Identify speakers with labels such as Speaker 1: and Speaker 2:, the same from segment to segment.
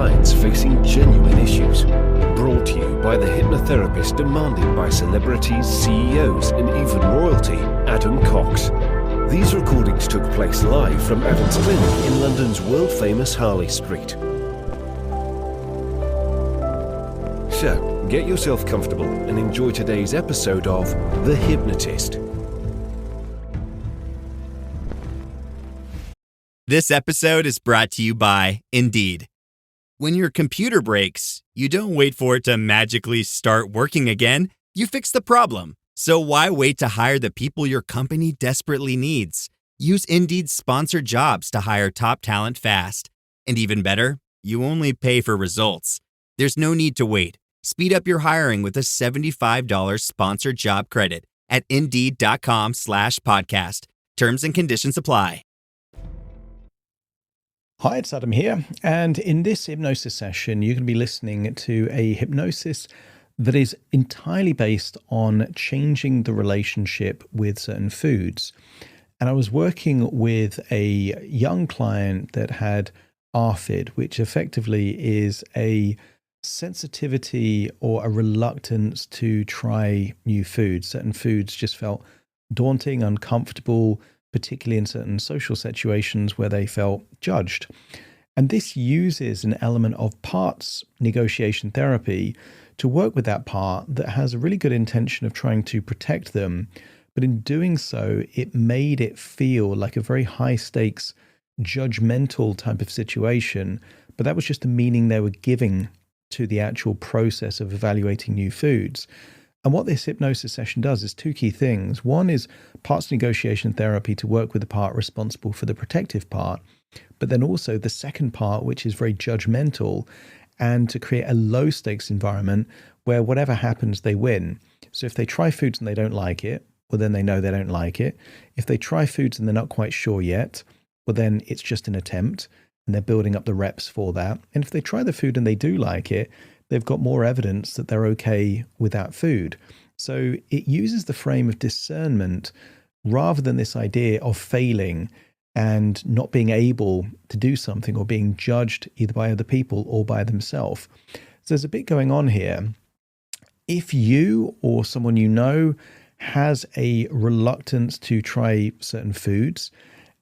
Speaker 1: clients facing genuine issues. Brought to you by the hypnotherapist demanded by celebrities, CEOs, and even royalty, Adam Cox. These recordings took place live from Adam's clinic in London's world-famous Harley Street. So, get yourself comfortable and enjoy today's episode of The Hypnotist.
Speaker 2: This episode is brought to you by Indeed. When your computer breaks, you don't wait for it to magically start working again. You fix the problem. So why wait to hire the people your company desperately needs? Use Indeed's sponsored jobs to hire top talent fast. And even better, you only pay for results. There's no need to wait. Speed up your hiring with a $75 sponsored job credit at Indeed.com/podcast. Terms and conditions apply.
Speaker 3: Hi, it's Adam here, and in this hypnosis session, you're going to be listening to a hypnosis that is entirely based on changing the relationship with certain foods. And I was working with a young client that had ARFID, which effectively is a sensitivity or a reluctance to try new foods. Certain foods just felt daunting, uncomfortable, particularly in certain social situations where they felt judged. And this uses an element of parts negotiation therapy to work with that part that has a really good intention of trying to protect them. But in doing so, it made it feel like a very high stakes, judgmental type of situation. But that was just the meaning they were giving to the actual process of evaluating new foods. And what this hypnosis session does is two key things. One is parts negotiation therapy to work with the part responsible for the protective part, but then also the second part, which is very judgmental, and to create a low stakes environment where whatever happens, they win. So if they try foods and they don't like it, well, then they know they don't like it. If they try foods and they're not quite sure yet, well, then it's just an attempt and they're building up the reps for that. And if they try the food and they do like it, they've got more evidence that they're okay with that food. So it uses the frame of discernment rather than this idea of failing and not being able to do something or being judged either by other people or by themselves. So there's a bit going on here. If you or someone you know has a reluctance to try certain foods,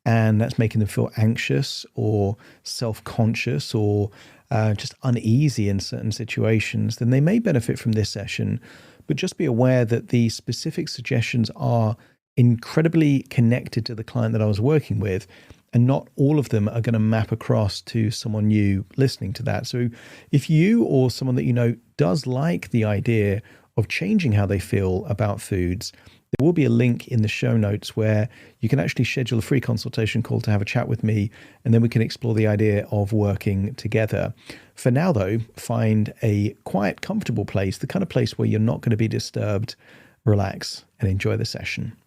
Speaker 3: and that's making them feel anxious or self-conscious or just uneasy in certain situations, then they may benefit from this session. But just be aware that the specific suggestions are incredibly connected to the client that I was working with, and not all of them are going to map across to someone new listening to that. So if you or someone that you know does like the idea of changing how they feel about foods, there will be a link in the show notes where you can actually schedule a free consultation call to have a chat with me, and then we can explore the idea of working together. For now, though, find a quiet, comfortable place, the kind of place where you're not going to be disturbed. Relax and enjoy the session.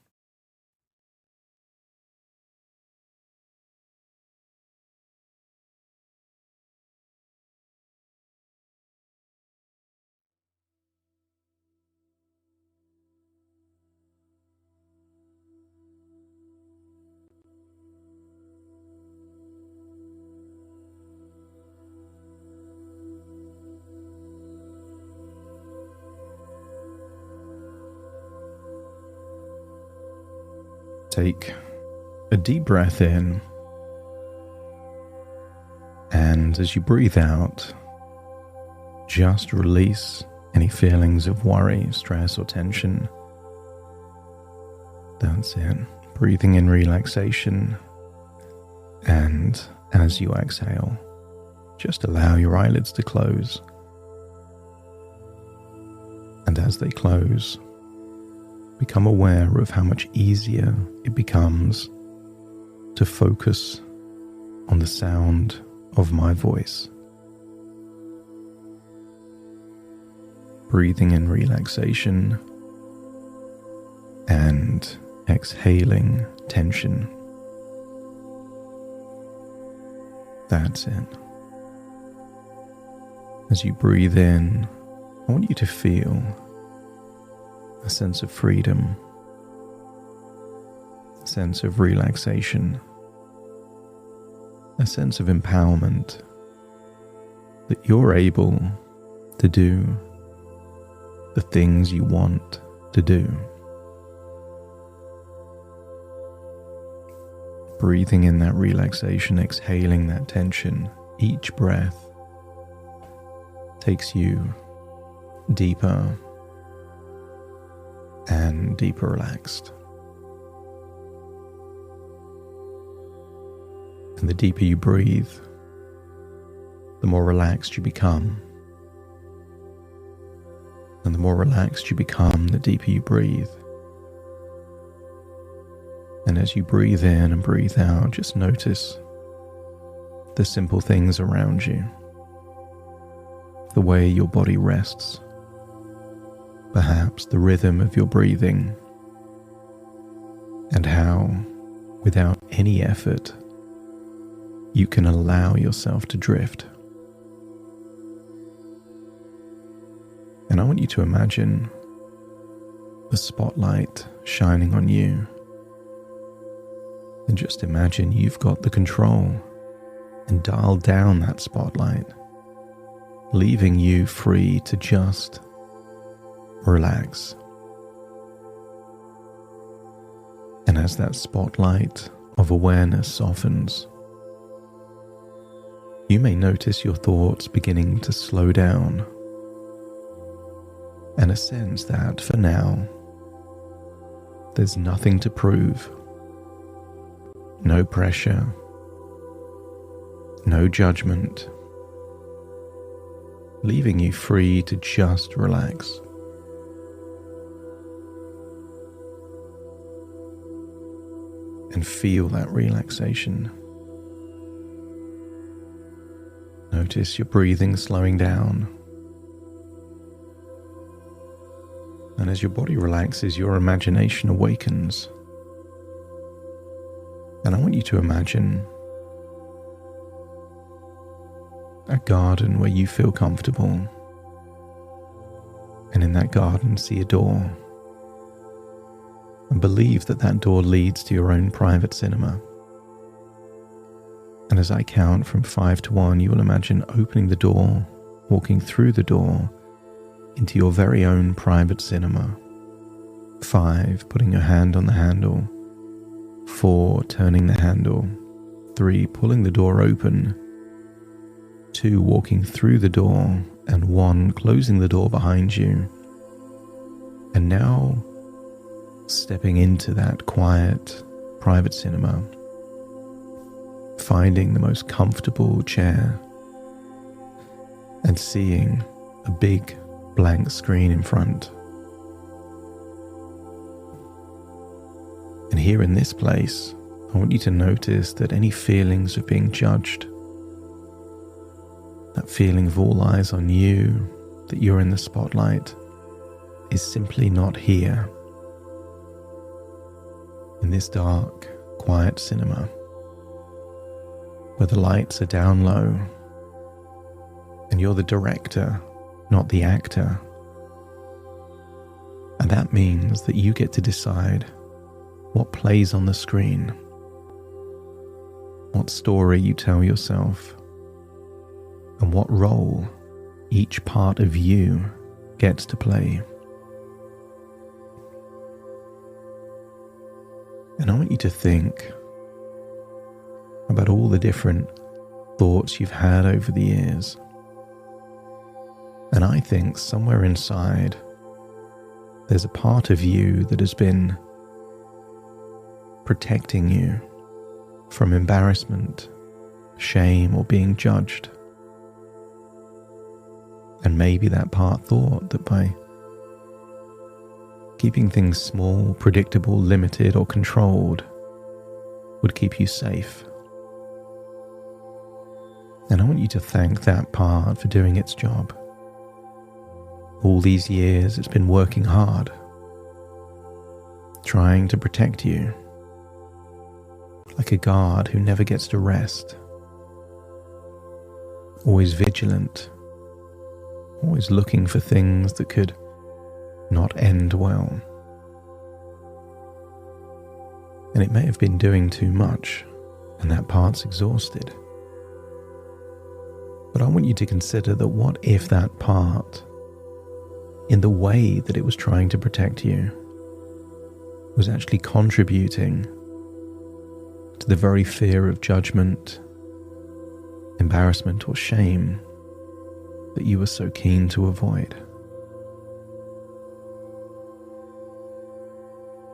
Speaker 3: Take a deep breath in, and as you breathe out, just release any feelings of worry, stress, or tension. That's it. Breathing in relaxation, and as you exhale, just allow your eyelids to close. And as they close, become aware of how much easier it becomes to focus on the sound of my voice. Breathing in relaxation and exhaling tension. That's it. As you breathe in, I want you to feel a sense of freedom, a sense of relaxation, a sense of empowerment. that you're able to do the things you want to do. Breathing in that relaxation, exhaling that tension. Each breath takes you deeper and deeper relaxed. And the deeper you breathe, the more relaxed you become. And the more relaxed you become, the deeper you breathe. And as you breathe in and breathe out, just notice the simple things around you. The way your body rests. Perhaps the rhythm of your breathing. And how, without any effort, you can allow yourself to drift. And I want you to imagine the spotlight shining on you. And just imagine you've got the control and dial down that spotlight, leaving you free to just relax. And as that spotlight of awareness softens, you may notice your thoughts beginning to slow down, and a sense that, for now, there's nothing to prove. No pressure, no judgment, leaving you free to just relax. And feel that relaxation. Notice your breathing slowing down. And as your body relaxes, your imagination awakens. And I want you to imagine a garden where you feel comfortable. And in that garden, see a door. And believe that that door leads to your own private cinema. And as I count from 5 to 1, you will imagine opening the door, walking through the door into your very own private cinema. 5, putting your hand on the handle. 4, turning the handle. 3, pulling the door open. 2, walking through the door. And 1, closing the door behind you. And now, stepping into that quiet, private cinema. Finding the most comfortable chair. And seeing a big blank screen in front. And here in this place, I want you to notice that any feelings of being judged, that feeling of all eyes on you, that you're in the spotlight, is simply not here. In this dark, quiet cinema, where the lights are down low, and you're the director, not the actor. And that means that you get to decide what plays on the screen, what story you tell yourself, and what role each part of you gets to play. And I want you to think about all the different thoughts you've had over the years. And I think somewhere inside, there's a part of you that has been protecting you from embarrassment, shame, or being judged. And maybe that part thought that by keeping things small, predictable, limited, or controlled would keep you safe. And I want you to thank that part for doing its job. All these years it's been working hard, trying to protect you, like a guard who never gets to rest, always vigilant, always looking for things that could not end well. And it may have been doing too much, and that part's exhausted. But I want you to consider that what if that part, in the way that it was trying to protect you, was actually contributing to the very fear of judgment, embarrassment, or shame that you were so keen to avoid.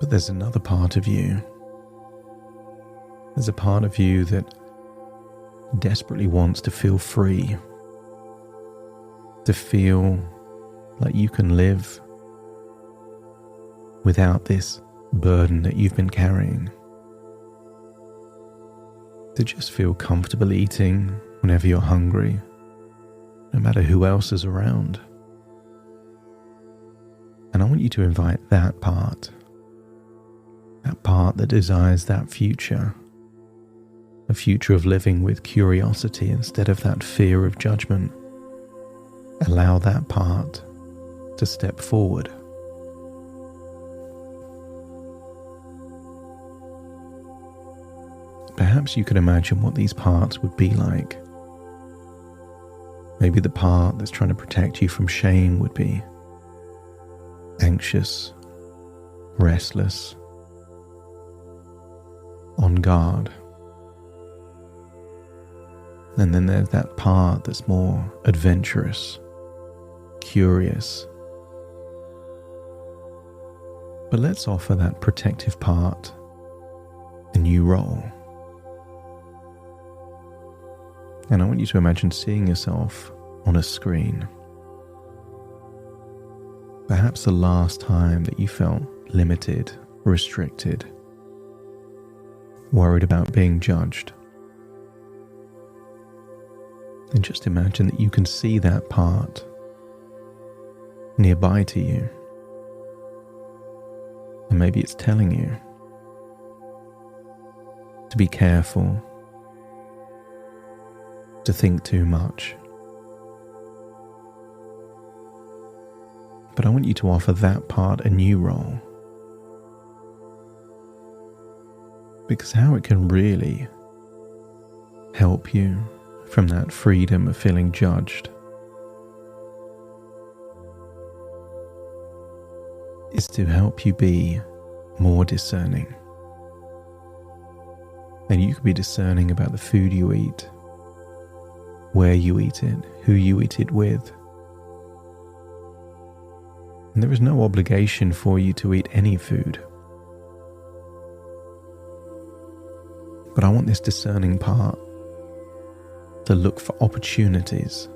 Speaker 3: But there's another part of you. There's a part of you that desperately wants to feel free, to feel like you can live without this burden that you've been carrying, to just feel comfortable eating whenever you're hungry, no matter who else is around. And I want you to invite that part that desires that future, a future of living with curiosity instead of that fear of judgment. Allow that part to step forward. Perhaps you could imagine what these parts would be like. Maybe the part that's trying to protect you from shame would be anxious, restless, on guard. And then there's that part that's more adventurous, curious. But let's offer that protective part a new role. And I want you to imagine seeing yourself on a screen. Perhaps the last time that you felt limited, restricted, worried about being judged. And just imagine that you can see that part nearby to you. And maybe it's telling you to be careful, to think too much. But I want you to offer that part a new role. Because how it can really help you from that freedom of feeling judged is to help you be more discerning. And you can be discerning about the food you eat, where you eat it, who you eat it with. And there is no obligation for you to eat any food. But I want this discerning part to look for opportunities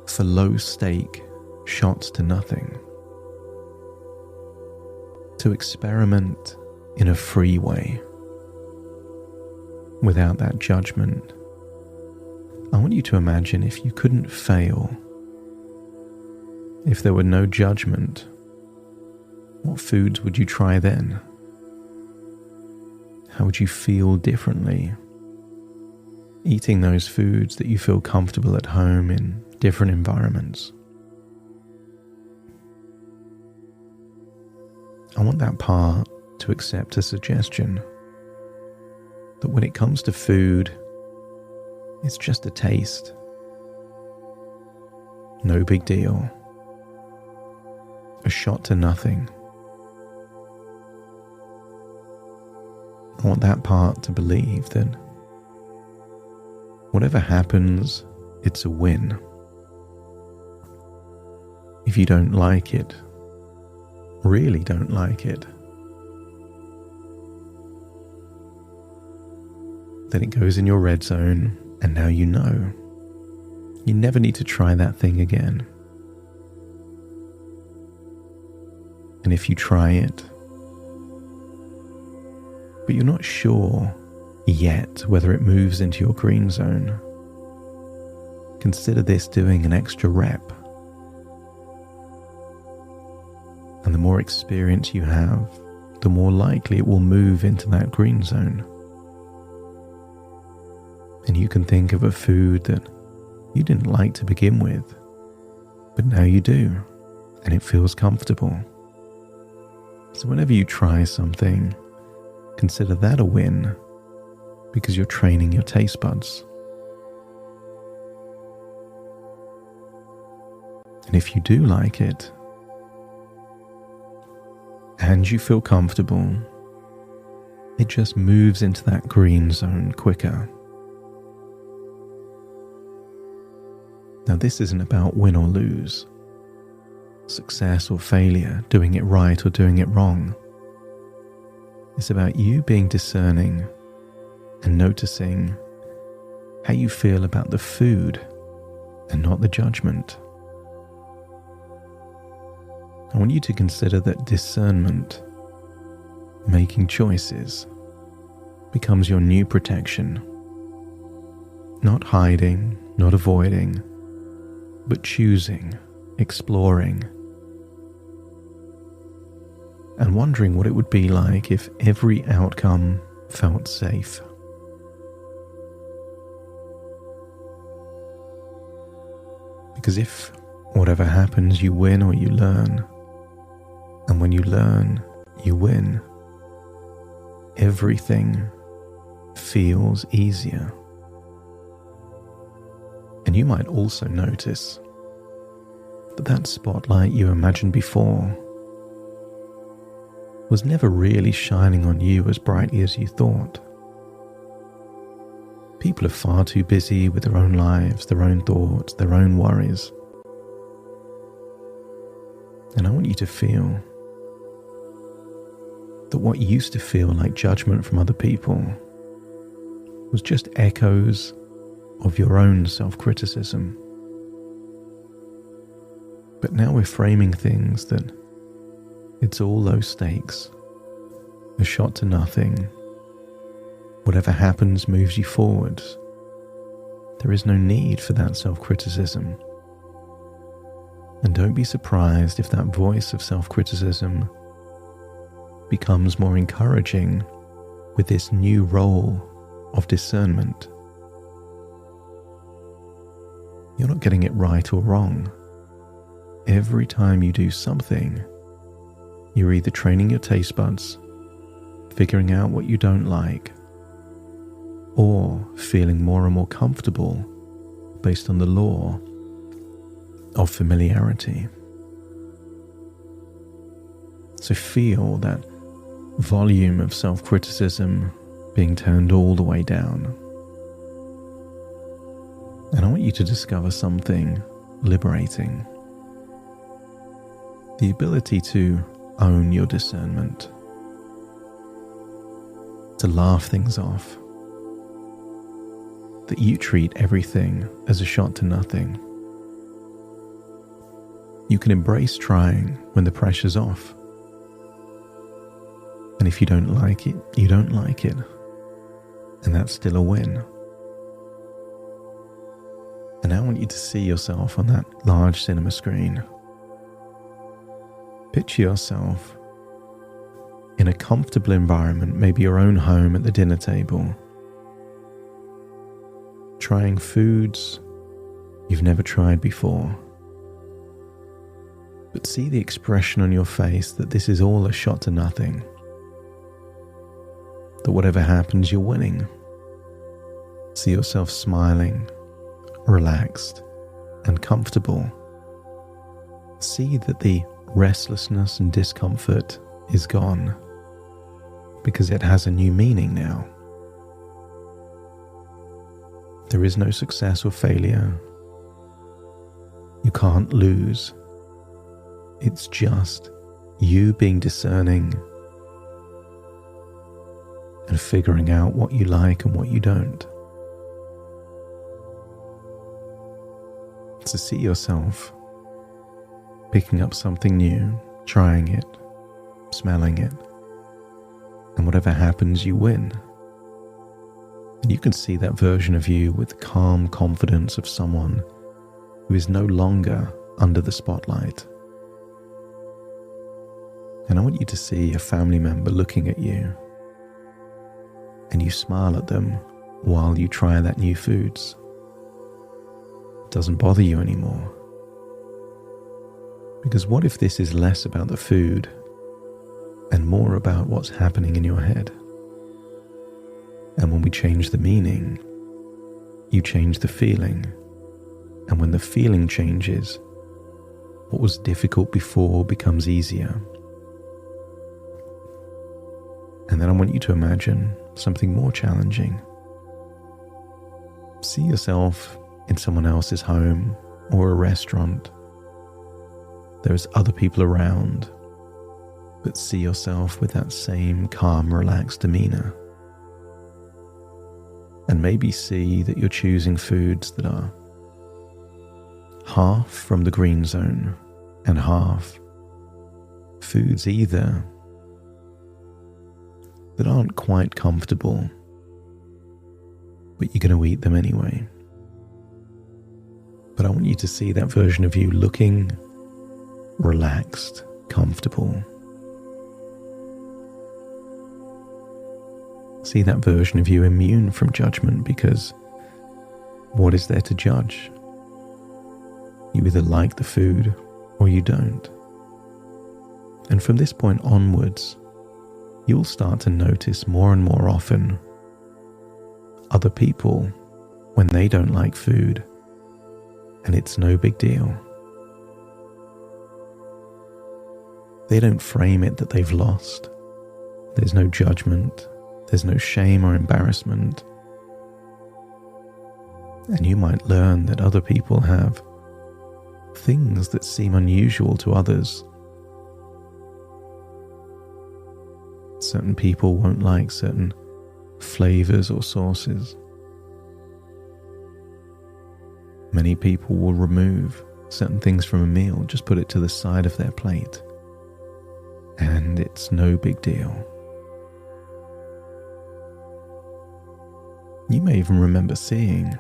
Speaker 3: for low-stake shots to nothing, to experiment in a free way, without that judgment. I want you to imagine if you couldn't fail, if there were no judgment, what foods would you try then? How would you feel differently eating those foods that you feel comfortable at home in different environments? I want that part to accept a suggestion that when it comes to food, it's just a taste. No big deal. A shot to nothing. I want that part to believe that whatever happens, it's a win. If you don't like it, really don't like it, then it goes in your red zone, and now you know. You never need to try that thing again. And if you try it, but you're not sure yet whether it moves into your green zone, consider this doing an extra rep. And the more experience you have, the more likely it will move into that green zone. And you can think of a food that you didn't like to begin with, but now you do, and it feels comfortable. So whenever you try something, consider that a win, because you're training your taste buds. And if you do like it, and you feel comfortable, it just moves into that green zone quicker. Now, this isn't about win or lose, success or failure, doing it right or doing it wrong. It's about you being discerning and noticing how you feel about the food and not the judgment. I want you to consider that discernment, making choices, becomes your new protection. Not hiding, not avoiding, but choosing, exploring, and wondering what it would be like if every outcome felt safe. Because if whatever happens, you win or you learn, and when you learn, you win, everything feels easier. And you might also notice that that spotlight you imagined before was never really shining on you as brightly as you thought. People are far too busy with their own lives, their own thoughts, their own worries. And I want you to feel that what used to feel like judgment from other people was just echoes of your own self-criticism. But now we're framing things that it's all low stakes, a shot to nothing. Whatever happens moves you forward. There is no need for that self-criticism. And don't be surprised if that voice of self-criticism becomes more encouraging with this new role of discernment. You're not getting it right or wrong. Every time you do something, you're either training your taste buds, figuring out what you don't like, or feeling more and more comfortable based on the law of familiarity. So feel that volume of self-criticism being turned all the way down. And I want you to discover something liberating. The ability to own your discernment, to laugh things off, that you treat everything as a shot to nothing. You can embrace trying when the pressure's off. And if you don't like it, you don't like it. And that's still a win. And I want you to see yourself on that large cinema screen. Picture yourself in a comfortable environment, maybe your own home at the dinner table, trying foods you've never tried before. But see the expression on your face that this is all a shot to nothing. That whatever happens, you're winning. See yourself smiling, relaxed, and comfortable. See that the restlessness and discomfort is gone because it has a new meaning now. There is no success or failure. You can't lose. It's just you being discerning and figuring out what you like and what you don't. To see yourself picking up something new, trying it, smelling it, and whatever happens, you win. And you can see that version of you with the calm confidence of someone who is no longer under the spotlight. And I want you to see a family member looking at you, and you smile at them while you try that new foods. It doesn't bother you anymore. Because what if this is less about the food and more about what's happening in your head? And when we change the meaning, you change the feeling. And when the feeling changes, what was difficult before becomes easier. And then I want you to imagine something more challenging. See yourself in someone else's home or a restaurant. There's other people around, but see yourself with that same calm, relaxed demeanor. And maybe see that you're choosing foods that are half from the green zone and half foods either that aren't quite comfortable, but you're going to eat them anyway. But I want you to see that version of you looking relaxed, comfortable. See that version of you immune from judgment, because what is there to judge? You either like the food or you don't. And from this point onwards, you'll start to notice more and more often other people when they don't like food, and it's no big deal. They don't frame it that they've lost. There's no judgment. There's no shame or embarrassment. And you might learn that other people have things that seem unusual to others. Certain people won't like certain flavors or sauces. Many people will remove certain things from a meal, just put it to the side of their plate, and it's no big deal. You may even remember seeing,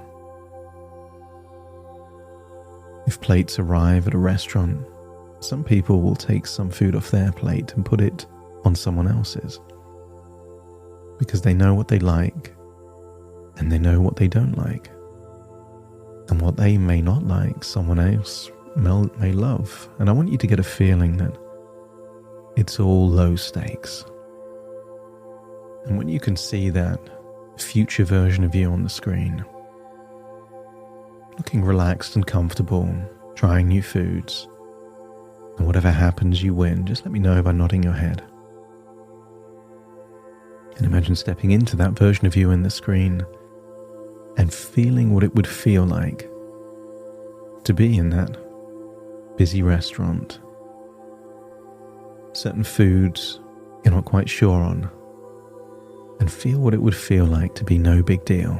Speaker 3: if plates arrive at a restaurant, some people will take some food off their plate and put it on someone else's, because they know what they like and they know what they don't like. And what they may not like, someone else may love. And I want you to get a feeling that it's all low stakes. And when you can see that future version of you on the screen, looking relaxed and comfortable, trying new foods, and whatever happens you win, just let me know by nodding your head. And imagine stepping into that version of you in the screen and feeling what it would feel like to be in that busy restaurant. Certain foods you're not quite sure on, and feel what it would feel like to be no big deal.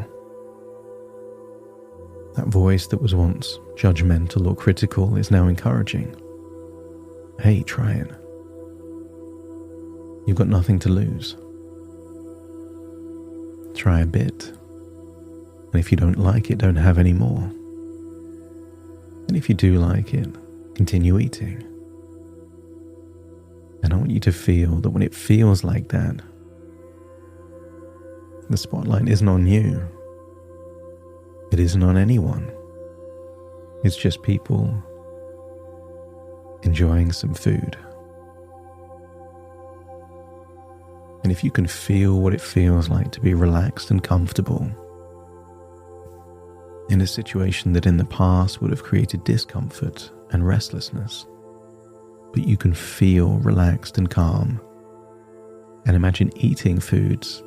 Speaker 3: That voice that was once judgmental or critical is now encouraging. Hey, try it. You've got nothing to lose. Try a bit. And if you don't like it, don't have any more. And if you do like it, continue eating. And I want you to feel that when it feels like that, the spotlight isn't on you. It isn't on anyone. It's just people enjoying some food. And if you can feel what it feels like to be relaxed and comfortable in a situation that in the past would have created discomfort and restlessness, but you can feel relaxed and calm, and imagine eating foods,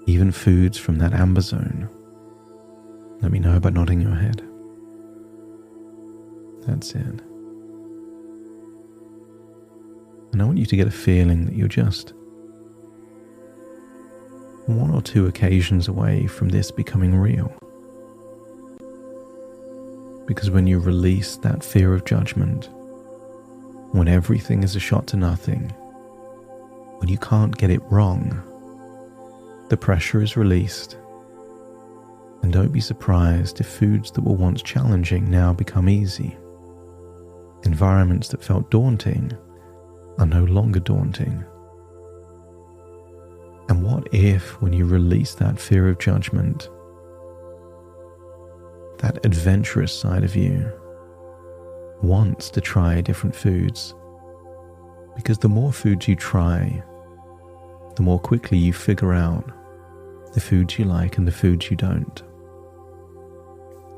Speaker 3: even foods from that amber zone. Let me know by nodding your head. That's it. And I want you to get a feeling that you're just one or two occasions away from this becoming real. Because when you release that fear of judgment, when everything is a shot to nothing, when you can't get it wrong, the pressure is released. And don't be surprised if foods that were once challenging now become easy. Environments that felt daunting are no longer daunting. And what if, when you release that fear of judgment, that adventurous side of you wants to try different foods? Because the more foods you try, the more quickly you figure out the foods you like and the foods you don't.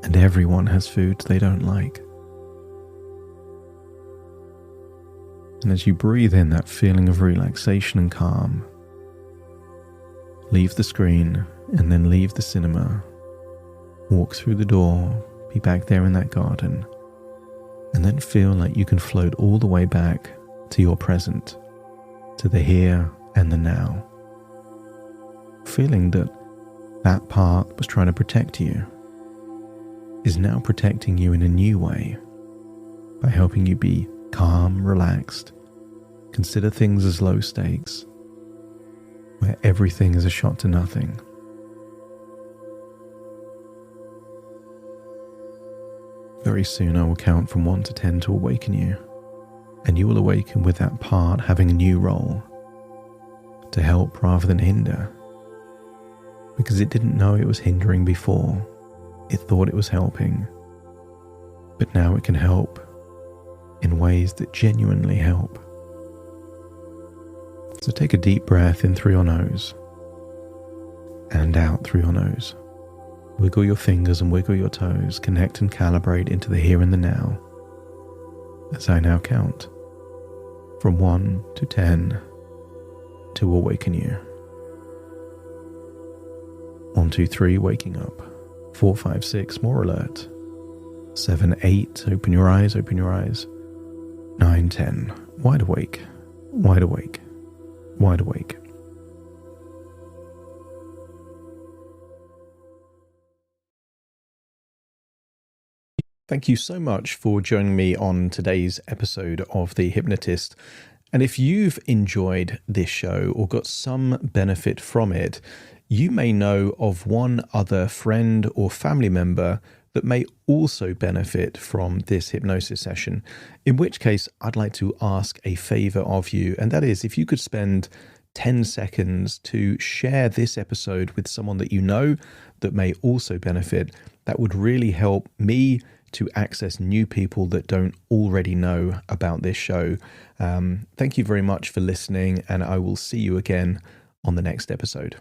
Speaker 3: And everyone has foods they don't like. And as you breathe in that feeling of relaxation and calm, leave the screen and then leave the cinema. Walk through the door, be back there in that garden, and then feel like you can float all the way back to your present, to the here and the now. Feeling that that part was trying to protect you is now protecting you in a new way by helping you be calm, relaxed, consider things as low stakes, where everything is a shot to nothing. Very soon I will count from 1 to 10 to awaken you, and you will awaken with that part having a new role, to help rather than hinder, because it didn't know it was hindering before. It thought it was helping, but now it can help in ways that genuinely help. So take a deep breath in through your nose and out through your nose. Wiggle your fingers and wiggle your toes, connect and calibrate into the here and the now, as I now count from 1 to 10 to awaken you. 1, 2, 3, waking up. 4, 5, 6, more alert. 7, 8, open your eyes, open your eyes. 9, 10, wide awake, wide awake, wide awake. Thank you so much for joining me on today's episode of The Hypnotist. And if you've enjoyed this show or got some benefit from it, you may know of one other friend or family member that may also benefit from this hypnosis session, in which case I'd like to ask a favor of you, and that is if you could spend 10 seconds to share this episode with someone that you know that may also benefit. That would really help me to access new people that don't already know about this show. Thank you very much for listening, and I will see you again on the next episode.